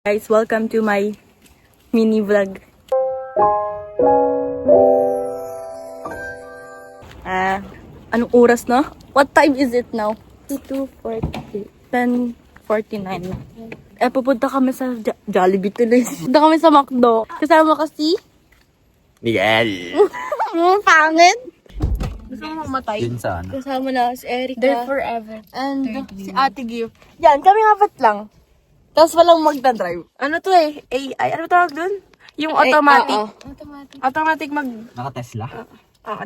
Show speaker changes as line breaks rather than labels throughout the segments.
Guys, welcome to my mini vlog. Anong oras na? What time is it now? 2:40. 10:49. Pupunta kami sa Jollibee tuloy. Pupunta kami sa McDo. Kasama kasi
Miguel!
pangit! Gusto mo mamatay?
Yun sana.
Kasama na si Erica.
They're forever.
And si Ate Gif. Yan, kami apat lang. Tapos walang magdadrive. Ano to eh? AI. Ano tawag dun? Yung automatic. Automatic mag...
Naka-Tesla?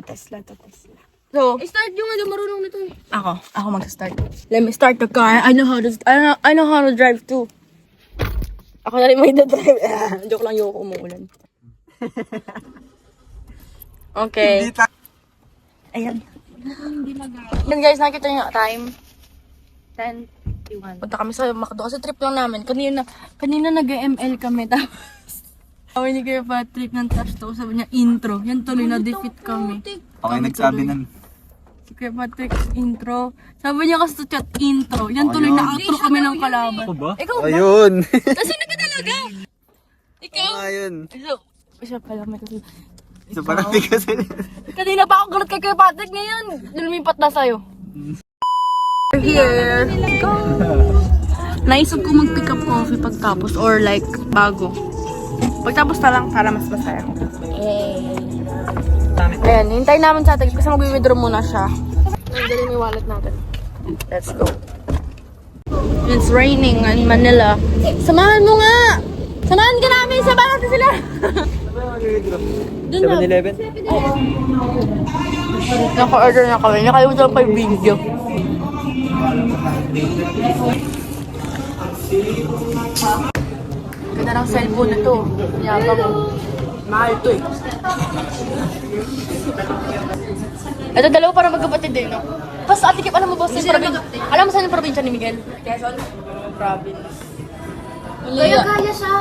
Tesla to Tesla. So,
Start yung marunong nito eh.
ako mag-start. Let me start the car. I know how to drive too. Ako na rin may drive. Joke lang, yung umuulan. Okay. Ayan. Then guys, nakita nyo time. 10:51. Punta kami sa McDo kasi trip lang namin. Kanina nag-ML kami. Tapos, sabi ni Kuya Patrick ng trash talk. Sabi niya, intro. Yan tuloy na defeat kami.
Okay, nagsabi ng...
Si Kuya Patrick, intro. Sabi niya kasi sa chat, intro. Yan tuloy na outro kami ng kalaban.
Ako ba?
Ikaw ba?
Ayun!
Nasaan ka talaga? Ikaw?
Ayun!
Isa pala may kasi.
So parang di kasi...
Kanina pa ako galit kay Kuya Patrick ngayon. Lumipat na sa'yo. We're here. Go! Naisip ko mag-pick up coffee pagtapos or like bago. Pagtapos na lang para mas masaya. Ayan, hintayin namin sa atin kasi mag-withdraw muna siya. Dali may wallet natin. Let's go. It's raining in Manila. Samahan mo nga! Samahan ka namin! Samahan natin sila!
7-Eleven?
Naka-order na kami. Nakalimutan pa yung video. Ganda ng cellphone na to. Yabang. Mahal to eh. Ito dalawa para magkapatid din, no? Pas Ate Kip, alam mo ba saan yung probinsya? Alam mo saan yung probinsya ni Miguel? Quezon? Province.
Kaya siya.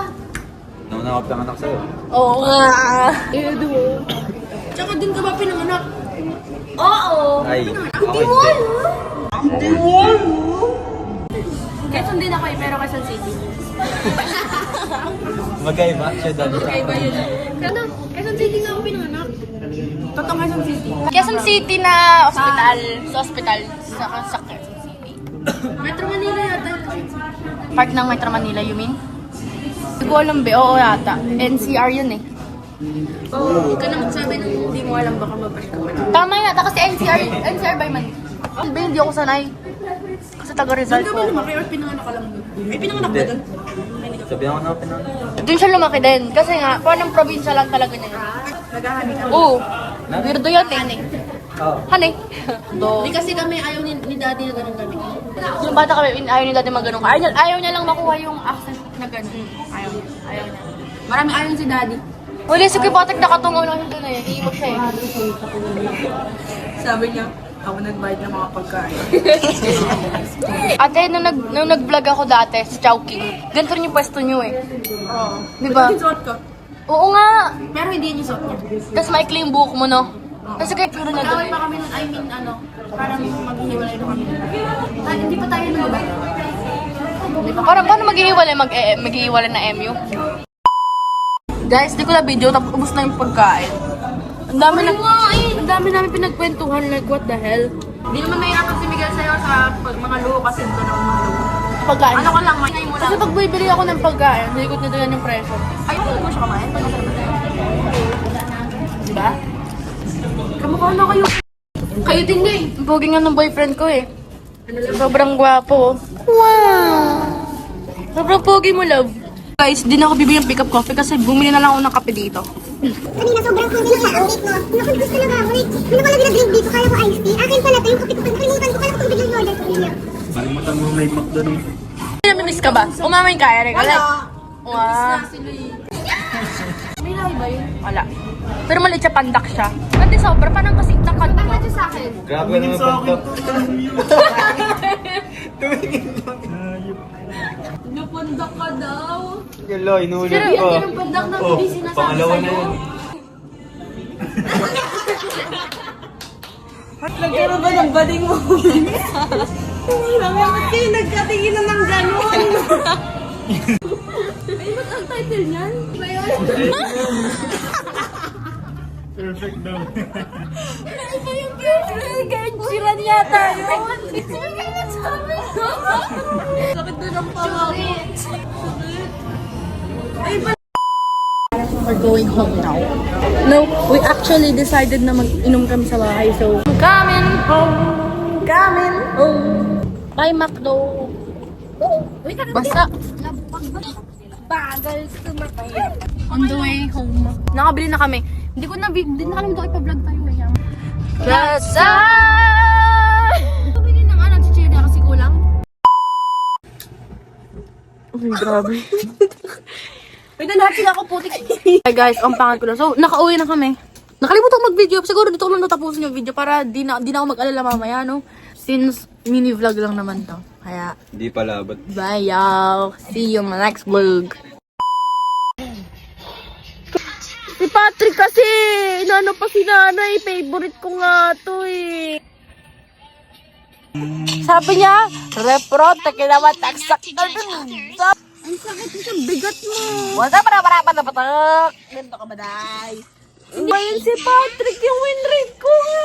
Nauna ako panganak sa'yo.
Oo nga.
Tsaka din ka ba pinanganak? Oo.
Ay, ako hindi.
Quezon din ako eh, pero Quezon City.
Magkaiba siya dati.
Ano? Quezon City na ako pinanganak.
Totoo Quezon City. Quezon City na ospital. Sa ospital. Sa Quezon City.
Metro Manila yata.
Park ng Metro Manila, you mean? Hindi ko alam be. Oo yata. NCR yun eh.
Oo. Ikaw na magsabi nang hindi mo alam baka mabash ka man.
Tama yata kasi NCR by man. Be, hindi ako sanay. Kasi taga Rizal
Doon ka
po.
ba lumaki or pinanganak ka lang doon? Ay, pinanganak ka doon?
Sabi ako na ako pinanganak.
Doon siya lumaki din. Kasi nga, parang probinsya lang talaga niya.
Naghahani ka.
Oo. Weirdo yan eh.
Oo.
Hanay.
Hindi kasi kami ayaw ni daddy na ganun kami.
Yung bata kami, ayaw niya dati mag-ganong ka. Ayaw niya lang makuha yung accent na gano'n. Ayaw niya.
Marami ayaw si daddy.
Huli, si Kuya Patrick nakatungo lang doon eh. Iimot siya eh.
Sabi niya, ako nagbayad ng mga pagkain.
Ate, nung nag-vlog ako dati sa Chowking, ganito rin yung pwesto niyo eh.
Oo.
Di ba?
Suot ko.
Oo nga.
Pero hindi niya suot niya.
Tapos maikli yung buhok mo, no? Kasi kaya puro na doon.
Nag-away pa kami nun, parang maghihiwalay na kami. Hindi pa tayo lumabay.
Parang paano maghihiwalay? Maghihiwalay na MU? Guys, di ko na video, tapos ubos na yung pagkain. Ang dami namin pinagkwentuhan, like what the hell?
Hindi naman mahirapan si Miguel sa'yo sa mga luho kasi ito na mga luho.
Pagkain.
Ano ka lang, mainay mo lang.
Kasi pag bibili ako ng pagkain, nalikot na doon yung presyo.
Ayaw mo siya kumain? Pag masarap na.
Diba?
Kamukha na kayo. Kayo din nga eh.
Ang pogi nga ng boyfriend ko eh. Sobrang gwapo. Wow! Sobrang pogi mo, love. Guys, di na ako bibili ng pick-up coffee kasi bumili na lang ako ng kape dito.
Kanina sobrang convenient sa outfit mo. Naku, gusto lang ako. Wait, ano pala ginadrink dito? Kaya ko iced tea. Akin pala ito, yung kape ko. Nakalimutan ko. Kala ko tubig lang yung order ko.
Malimutan mo may McDonald's.
Namimiss ka ba? Umamay kaya rin. Wala. Wow.
May lahi ba yun?
Wala. Pero maliit siya, pandak siya. Kasi sobra, parang kasi takad ko.
Bakit sa akin?
Grabe naman pagkap. Tumingin lang.
Napundak ka daw.
Hello, inulit
Pero
ko.
yan yung pundak na hindi sinasabi
Pangalawa na
sa'yo.
yun.
Nagkaroon ba ng bading mo? Bakit kayo nagkatingin na ng gano'n?
title niyan?
Perfect daw.
Ano yung perfect? Ganchiran yata yun. Sakit doon ang pangawit. We're going home now. No, we actually decided na mag-inom kami sa bahay. So, coming home. Coming home. Bye, McDo. Basta. Bagal sumakay. On the way home. Nakabili na kami. Hindi na kami doon ipa-vlog tayo ngayon. Rasa! Pabili na nga, nag-chill na kasi kulang. Uy, grabe. Wait na lahat sila ako putik. Hi guys, ang pangat ko lang. So, nakauwi na kami. Nakalimutan ko mag-video. Siguro dito ko lang natapusin yung video para di na ako mag-alala mamaya, no? Since mini-vlog lang naman to. Kaya,
Hindi pala, but
bye y'all. See you in my next vlog. Si Patrick kasi, inano pa si nanay. Favorite ko nga to eh. Sabi niya, repro, takilawan, taksak. Ang sakit mo sa bigat mo. Wala para patak. Ganito ka ba, day? Hindi ba yun si Patrick yung win rate ko nga?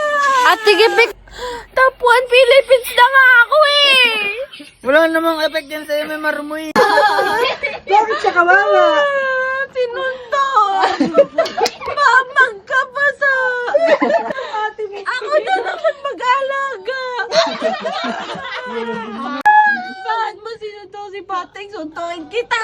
Ate Gipik, top 1 Philippines na nga ako eh.
wala namang effect yan sa MMR mo eh.
Bakit siya kawawa? Pinunto. Mamang ka pa sa ate mo. Ako na naman mag-alaga. Bakit mo sinunto si Patrick? Suntuin kita.